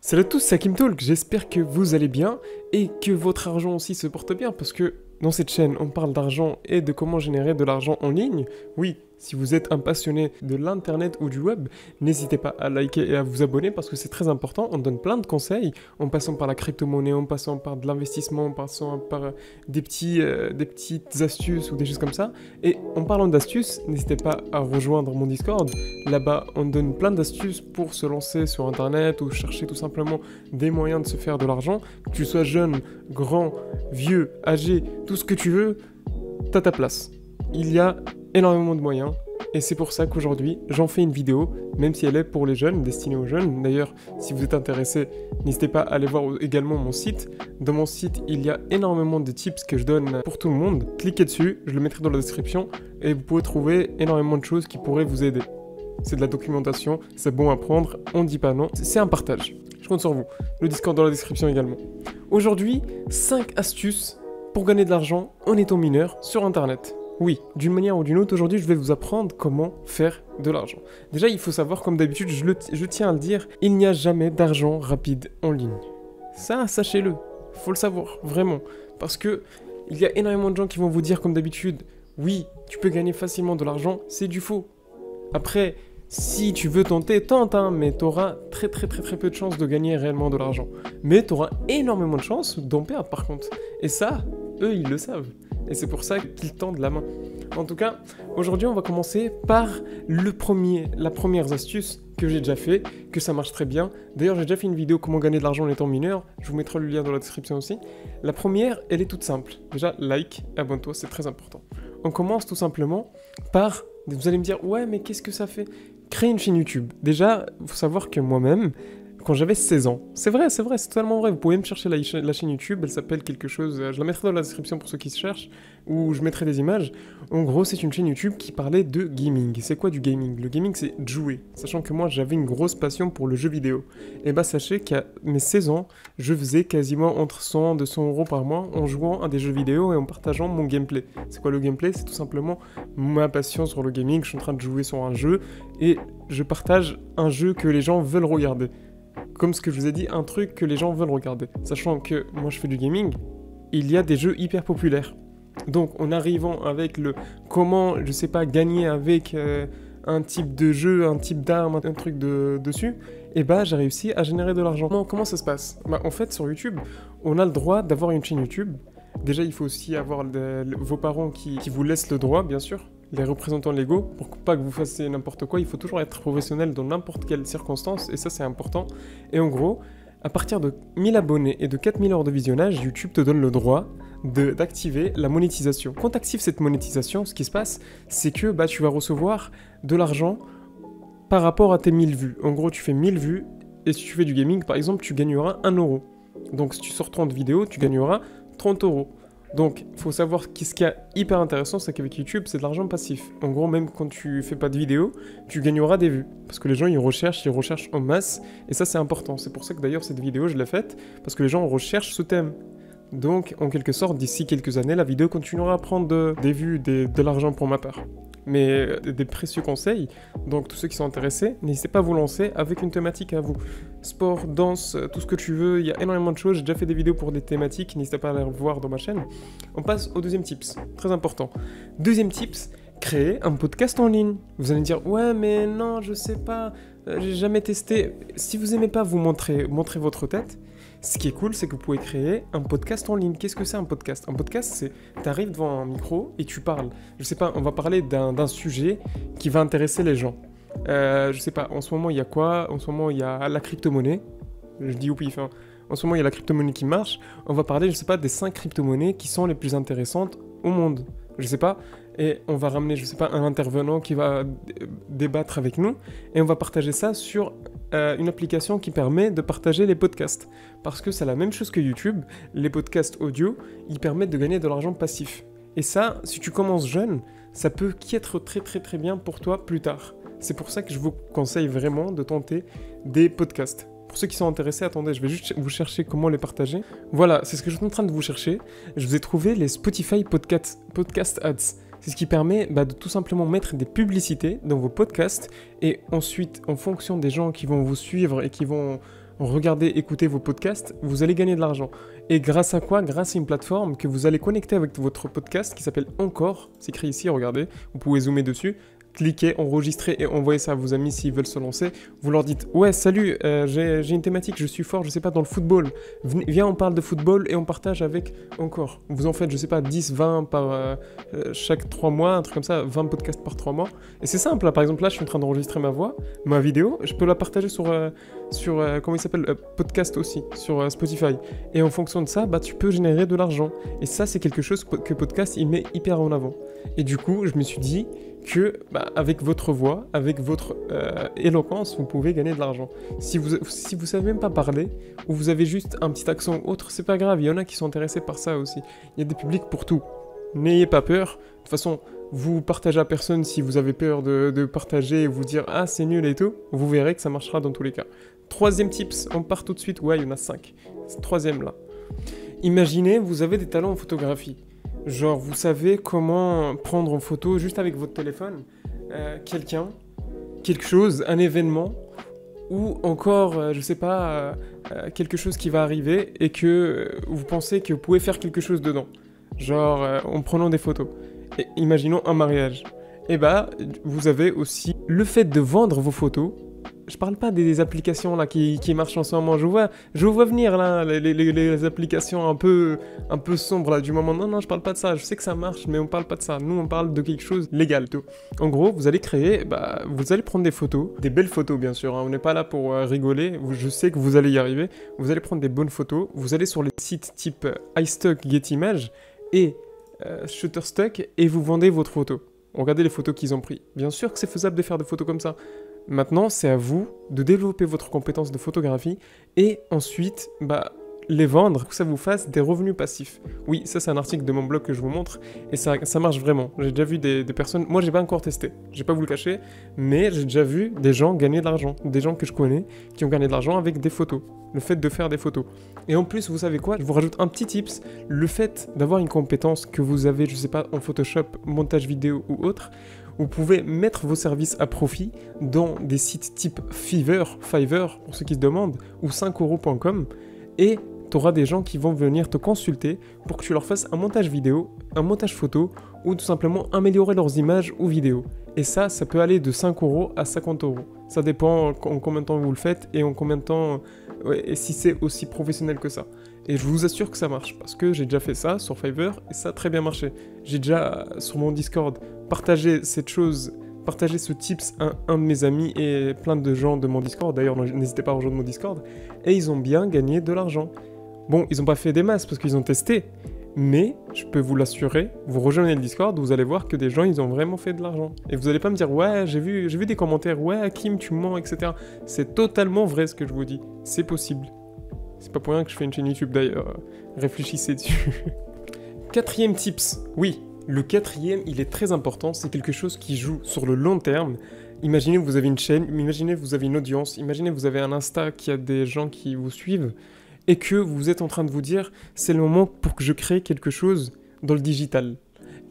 Salut à tous, c'est Hakim Talk, j'espère que vous allez bien et que votre argent aussi se porte bien parce que dans cette chaîne on parle d'argent et de comment générer de l'argent en ligne. Oui, si vous êtes un passionné de l'internet ou du web, n'hésitez pas à liker et à vous abonner parce que c'est très important, on donne plein de conseils en passant par la crypto-monnaie, en passant par de l'investissement, en passant par des petites astuces ou des choses comme ça. Et en parlant d'astuces, n'hésitez pas à rejoindre mon Discord. Là-bas, on donne plein d'astuces pour se lancer sur Internet ou chercher tout simplement des moyens de se faire de l'argent. Que tu sois jeune, grand, vieux, âgé, tout ce que tu veux, t'as ta place. Il y a énormément de moyens et c'est pour ça qu'aujourd'hui, j'en fais une vidéo, même si elle est pour les jeunes, destinée aux jeunes. D'ailleurs, si vous êtes intéressé, n'hésitez pas à aller voir également mon site. Dans mon site, il y a énormément de tips que je donne pour tout le monde. Cliquez dessus, je le mettrai dans la description et vous pouvez trouver énormément de choses qui pourraient vous aider. C'est de la documentation, c'est bon à prendre, on dit pas non, c'est un partage. Je compte sur vous. Le Discord dans la description également. Aujourd'hui, 5 astuces pour gagner de l'argent en étant mineur sur Internet. Oui, d'une manière ou d'une autre, aujourd'hui, je vais vous apprendre comment faire de l'argent. Déjà, il faut savoir, comme d'habitude, je tiens à le dire, il n'y a jamais d'argent rapide en ligne. Ça, sachez-le. Faut le savoir, vraiment. Parce que il y a énormément de gens qui vont vous dire, comme d'habitude, oui, tu peux gagner facilement de l'argent, c'est du faux. Après, si tu veux tenter, tente, mais tu auras très peu de chances de gagner réellement de l'argent. Mais tu auras énormément de chances d'en perdre par contre. Et ça, eux, ils le savent. Et c'est pour ça qu'ils tendent la main. En tout cas, aujourd'hui, on va commencer par la première astuce que j'ai déjà fait, que ça marche très bien. D'ailleurs, j'ai déjà fait une vidéo comment gagner de l'argent en étant mineur. Je vous mettrai le lien dans la description aussi. La première, elle est toute simple. Déjà, like, abonne-toi, c'est très important. On commence tout simplement par... Vous allez me dire, ouais, mais qu'est-ce que ça fait? Créer une chaîne YouTube. Déjà, il faut savoir que moi-même, quand j'avais 16 ans, c'est vrai, c'est totalement vrai, vous pouvez me chercher la chaîne YouTube, elle s'appelle quelque chose, je la mettrai dans la description pour ceux qui se cherchent, ou je mettrai des images. En gros, c'est une chaîne YouTube qui parlait de gaming. C'est quoi du gaming? Le gaming, c'est jouer. Sachant que moi, j'avais une grosse passion pour le jeu vidéo. Et bah, sachez qu'à mes 16 ans, je faisais quasiment entre 100 et 200 euros par mois en jouant à des jeux vidéo et en partageant mon gameplay. C'est quoi le gameplay? C'est tout simplement ma passion sur le gaming. Je suis en train de jouer sur un jeu et je partage un jeu que les gens veulent regarder. Comme ce que je vous ai dit, un truc que les gens veulent regarder. Sachant que moi je fais du gaming, il y a des jeux hyper populaires. Donc en arrivant avec le comment, je sais pas, gagner avec un type de jeu, un type d'arme, un truc dessus, et bah j'ai réussi à générer de l'argent. Comment ça se passe? Bah en fait sur YouTube, on a le droit d'avoir une chaîne YouTube. Déjà il faut aussi avoir vos parents qui vous laissent le droit, bien sûr. Les représentants légaux, pour pas que vous fassiez n'importe quoi, il faut toujours être professionnel dans n'importe quelle circonstance, et ça c'est important. Et en gros, à partir de 1000 abonnés et de 4000 heures de visionnage, YouTube te donne le droit d'activer la monétisation. Quand tu actives cette monétisation, ce qui se passe, c'est que bah, tu vas recevoir de l'argent par rapport à tes 1000 vues. En gros, tu fais 1000 vues, et si tu fais du gaming, par exemple, tu gagneras 1 euro. Donc si tu sors 30 vidéos, tu gagneras 30 euros. Donc, il faut savoir ce qui est hyper intéressant, c'est qu'avec YouTube, c'est de l'argent passif. En gros, même quand tu fais pas de vidéo, tu gagneras des vues. Parce que les gens, ils recherchent en masse. Et ça, c'est important. C'est pour ça que d'ailleurs, cette vidéo, je l'ai faite. Parce que les gens recherchent ce thème. Donc, en quelque sorte, d'ici quelques années, la vidéo continuera à prendre des vues, de l'argent pour ma part. Mais des précieux conseils. Donc, tous ceux qui sont intéressés, n'hésitez pas à vous lancer avec une thématique à vous. Sport, danse, tout ce que tu veux, il y a énormément de choses. J'ai déjà fait des vidéos pour des thématiques, n'hésitez pas à les voir dans ma chaîne. On passe au deuxième tips, très important. Deuxième tips, créer un podcast en ligne. Vous allez me dire, ouais, mais non, je sais pas, j'ai jamais testé. Si vous aimez pas vous montrer votre tête, ce qui est cool, c'est que vous pouvez créer un podcast en ligne. Qu'est-ce que c'est un podcast? Un podcast, c'est t'arrives devant un micro et tu parles. Je sais pas, on va parler d'un sujet qui va intéresser les gens. Je sais pas, en ce moment il y a quoi? En ce moment il y a la crypto-monnaie. Je dis au pif, hein. En ce moment il y a la crypto-monnaie qui marche. On va parler, je sais pas, des 5 crypto-monnaies qui sont les plus intéressantes au monde. Je sais pas. Et on va ramener, je sais pas, un intervenant qui va débattre avec nous. Et on va partager ça sur une application qui permet de partager les podcasts. Parce que c'est la même chose que YouTube. Les podcasts audio, ils permettent de gagner de l'argent passif. Et ça, si tu commences jeune, ça peut être très bien pour toi plus tard. C'est pour ça que je vous conseille vraiment de tenter des podcasts. Pour ceux qui sont intéressés, attendez, je vais juste vous chercher comment les partager. Voilà, c'est ce que je suis en train de vous chercher. Je vous ai trouvé les Spotify Podcast Ads. C'est ce qui permet de tout simplement mettre des publicités dans vos podcasts et ensuite, en fonction des gens qui vont vous suivre et qui vont regarder, écouter vos podcasts, vous allez gagner de l'argent. Et grâce à quoi? Grâce à une plateforme que vous allez connecter avec votre podcast qui s'appelle Encore. C'est écrit ici, regardez, vous pouvez zoomer dessus. Cliquez, enregistrez et envoyez ça à vos amis s'ils veulent se lancer. Vous leur dites « Ouais, salut, j'ai une thématique, je suis fort, je sais pas, dans le football. Viens, on parle de football et on partage avec Encore. » Vous en faites, je sais pas, 10, 20 par chaque 3 mois, un truc comme ça, 20 podcasts par 3 mois. Et c'est simple, là, par exemple, là, je suis en train d'enregistrer ma voix, ma vidéo, je peux la partager sur comment il s'appelle, podcast aussi, sur Spotify. Et en fonction de ça, bah, tu peux générer de l'argent. Et ça, c'est quelque chose que podcast, il met hyper en avant. Et du coup, je me suis dit que avec votre voix, avec votre éloquence, vous pouvez gagner de l'argent. Si vous savez même pas parler, ou vous avez juste un petit accent ou autre, c'est pas grave, il y en a qui sont intéressés par ça aussi. Il y a des publics pour tout. N'ayez pas peur. De toute façon, vous partagez à personne si vous avez peur de partager et vous dire « Ah, c'est nul et tout », vous verrez que ça marchera dans tous les cas. Troisième tips, on part tout de suite. Ouais, il y en a 5. Troisième là. Imaginez, vous avez des talents en photographie. Genre, vous savez comment prendre en photo juste avec votre téléphone quelqu'un, quelque chose, un événement, ou encore, je sais pas, quelque chose qui va arriver et que vous pensez que vous pouvez faire quelque chose dedans. Genre, en prenant des photos. Et imaginons un mariage. Et vous avez aussi le fait de vendre vos photos. Je parle pas des applications là qui marchent en ce moment. Je vois venir là les applications un peu sombres là du moment. Non, je parle pas de ça. Je sais que ça marche, mais on parle pas de ça. Nous, on parle de quelque chose légal tout. En gros, vous allez créer, vous allez prendre des photos, des belles photos bien sûr. Hein. On n'est pas là pour rigoler. Je sais que vous allez y arriver. Vous allez prendre des bonnes photos. Vous allez sur les sites type iStock, GetImages et Shutterstock et vous vendez votre photo. Regardez les photos qu'ils ont pris. Bien sûr que c'est faisable de faire des photos comme ça. Maintenant, c'est à vous de développer votre compétence de photographie et ensuite, les vendre pour que ça vous fasse des revenus passifs. Oui, ça c'est un article de mon blog que je vous montre et ça marche vraiment. J'ai déjà vu des personnes, moi j'ai pas encore testé, j'ai pas vous le cacher, mais j'ai déjà vu des gens gagner de l'argent, des gens que je connais qui ont gagné de l'argent avec des photos, le fait de faire des photos. Et en plus, vous savez quoi, je vous rajoute un petit tips, le fait d'avoir une compétence que vous avez, je sais pas, en Photoshop, montage vidéo ou autre, vous pouvez mettre vos services à profit dans des sites type Fiverr, pour ceux qui se demandent, ou 5euros.com, et tu auras des gens qui vont venir te consulter pour que tu leur fasses un montage vidéo, un montage photo, ou tout simplement améliorer leurs images ou vidéos. Et ça peut aller de 5 euros à 50 euros. Ça dépend en combien de temps vous le faites et en combien de temps, et si c'est aussi professionnel que ça. Et je vous assure que ça marche, parce que j'ai déjà fait ça sur Fiverr et ça a très bien marché. J'ai déjà, sur mon Discord, partagé cette chose, partagé ce tips à un de mes amis et plein de gens de mon Discord. D'ailleurs, n'hésitez pas à rejoindre mon Discord. Et ils ont bien gagné de l'argent. Bon, ils n'ont pas fait des masses parce qu'ils ont testé. Mais, je peux vous l'assurer, vous rejoignez le Discord, vous allez voir que des gens, ils ont vraiment fait de l'argent. Et vous n'allez pas me dire, ouais, j'ai vu des commentaires, ouais, Hakim, tu mens, etc. C'est totalement vrai ce que je vous dis. C'est possible. C'est pas pour rien que je fais une chaîne YouTube d'ailleurs. Réfléchissez dessus. Quatrième tips. Oui, le quatrième, il est très important. C'est quelque chose qui joue sur le long terme. Imaginez que vous avez une chaîne, imaginez que vous avez une audience, imaginez que vous avez un Insta qui a des gens qui vous suivent et que vous êtes en train de vous dire, c'est le moment pour que je crée quelque chose dans le digital.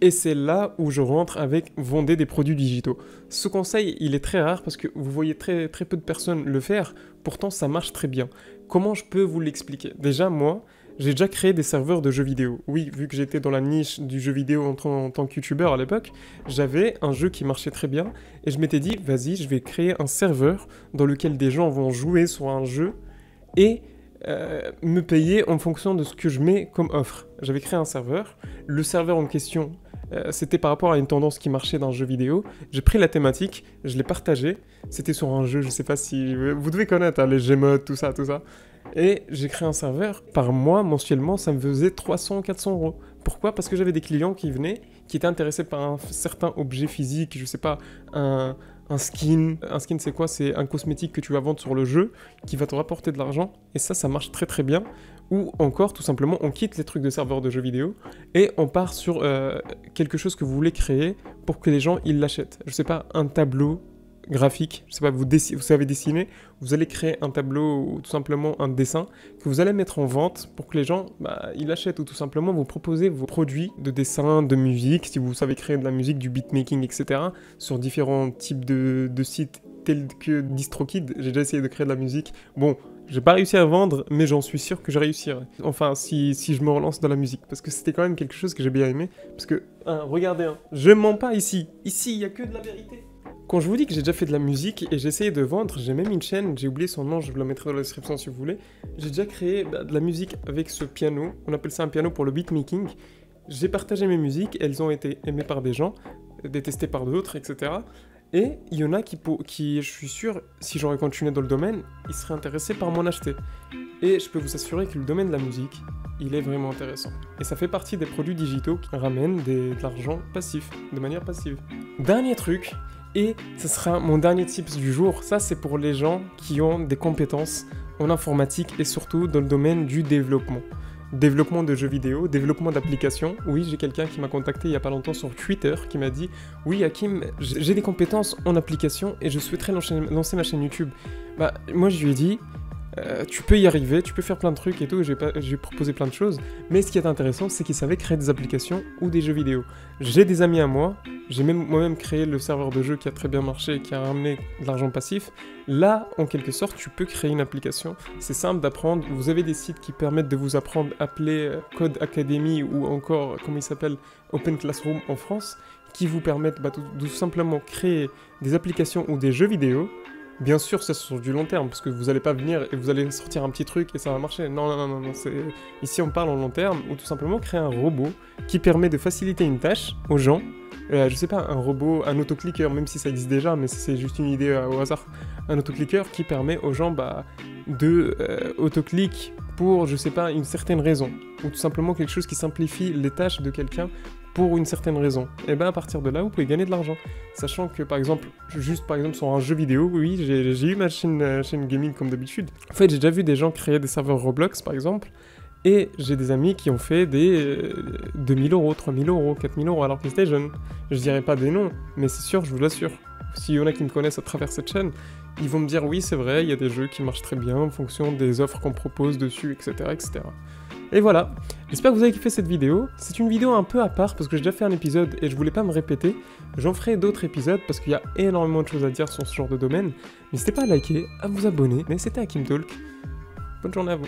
Et c'est là où je rentre avec vendre des produits digitaux. Ce conseil, il est très rare parce que vous voyez très, très peu de personnes le faire. Pourtant, ça marche très bien. Comment je peux vous l'expliquer? Déjà, moi, j'ai déjà créé des serveurs de jeux vidéo. Oui, vu que j'étais dans la niche du jeu vidéo en tant que youtubeur à l'époque, j'avais un jeu qui marchait très bien. Et je m'étais dit, vas-y, je vais créer un serveur dans lequel des gens vont jouer sur un jeu et me payer en fonction de ce que je mets comme offre. J'avais créé un serveur. Le serveur en question, c'était par rapport à une tendance qui marchait dans le jeu vidéo. J'ai pris la thématique, je l'ai partagée. C'était sur un jeu, je sais pas si... Vous devez connaître hein, les Gmods, tout ça. Et j'ai créé un serveur. Par mois, mensuellement, ça me faisait 300-400 euros. Pourquoi? Parce que j'avais des clients qui venaient, qui étaient intéressés par un certain objet physique, je sais pas, un skin. Un skin, c'est quoi? C'est un cosmétique que tu vas vendre sur le jeu, qui va te rapporter de l'argent. Et ça marche très très bien. Ou encore, tout simplement, on quitte les trucs de serveurs de jeux vidéo et on part sur quelque chose que vous voulez créer pour que les gens, ils l'achètent. Je sais pas, un tableau graphique, je sais pas, vous savez dessiner, vous allez créer un tableau ou tout simplement un dessin que vous allez mettre en vente pour que les gens, ils l'achètent ou tout simplement vous proposez vos produits de dessin, de musique, si vous savez créer de la musique, du beatmaking, etc. sur différents types de sites tels que DistroKid. J'ai déjà essayé de créer de la musique. Bon, J'ai pas réussi à vendre, mais j'en suis sûr que je réussirai. Enfin, si je me relance dans la musique. Parce que c'était quand même quelque chose que j'ai bien aimé. Parce que, regardez, je mens pas ici. Ici, il y a que de la vérité. Quand je vous dis que j'ai déjà fait de la musique et j'ai essayé de vendre, j'ai même une chaîne, j'ai oublié son nom, je vous la mettrai dans la description si vous voulez. J'ai déjà créé de la musique avec ce piano. On appelle ça un piano pour le beatmaking. J'ai partagé mes musiques, elles ont été aimées par des gens, détestées par d'autres, etc. Et il y en a qui, je suis sûr, si j'aurais continué dans le domaine, ils seraient intéressés par m'en acheter. Et je peux vous assurer que le domaine de la musique, il est vraiment intéressant. Et ça fait partie des produits digitaux qui ramènent de l'argent passif, de manière passive. Dernier truc, et ce sera mon dernier tips du jour, ça c'est pour les gens qui ont des compétences en informatique et surtout dans le domaine du développement. Développement de jeux vidéo, développement d'applications. Oui, j'ai quelqu'un qui m'a contacté il y a pas longtemps sur Twitter qui m'a dit « Oui, Hakim, j'ai des compétences en application et je souhaiterais lancer ma chaîne YouTube. » Bah, moi je lui ai dit tu peux y arriver, tu peux faire plein de trucs et tout, j'ai proposé plein de choses, mais ce qui est intéressant, c'est qu'il savait créer des applications ou des jeux vidéo. J'ai des amis à moi, j'ai moi-même créé le serveur de jeu qui a très bien marché, qui a ramené de l'argent passif. Là, en quelque sorte, tu peux créer une application, c'est simple d'apprendre, vous avez des sites qui permettent de vous apprendre, appelés Code Academy ou encore, comment il s'appelle, Open Classroom en France, qui vous permettent de tout simplement créer des applications ou des jeux vidéo. Bien sûr, c'est sur du long terme, parce que vous n'allez pas venir et vous allez sortir un petit truc et ça va marcher. Non, ici on parle en long terme, ou tout simplement créer un robot qui permet de faciliter une tâche aux gens. Je sais pas, un robot, un autoclicker, même si ça existe déjà, mais c'est juste une idée au hasard. Un autoclicker qui permet aux gens de autoclick pour, je sais pas, une certaine raison. Ou tout simplement quelque chose qui simplifie les tâches de quelqu'un pour une certaine raison. Et ben à partir de là, vous pouvez gagner de l'argent. Sachant que par exemple, sur un jeu vidéo, oui, j'ai eu ma chaîne gaming comme d'habitude. En fait, j'ai déjà vu des gens créer des serveurs Roblox par exemple, et j'ai des amis qui ont fait des 2000 euros, 3000 euros, 4000 euros alors qu'ils étaient jeunes. Je dirais pas des noms, mais c'est sûr, je vous l'assure. S'il y en a qui me connaissent à travers cette chaîne, ils vont me dire oui, c'est vrai, il y a des jeux qui marchent très bien en fonction des offres qu'on propose dessus, etc., etc. Et voilà, j'espère que vous avez kiffé cette vidéo. C'est une vidéo un peu à part parce que j'ai déjà fait un épisode et je voulais pas me répéter. J'en ferai d'autres épisodes parce qu'il y a énormément de choses à dire sur ce genre de domaine. N'hésitez pas à liker, à vous abonner, mais c'était Hakim Talk. Bonne journée à vous.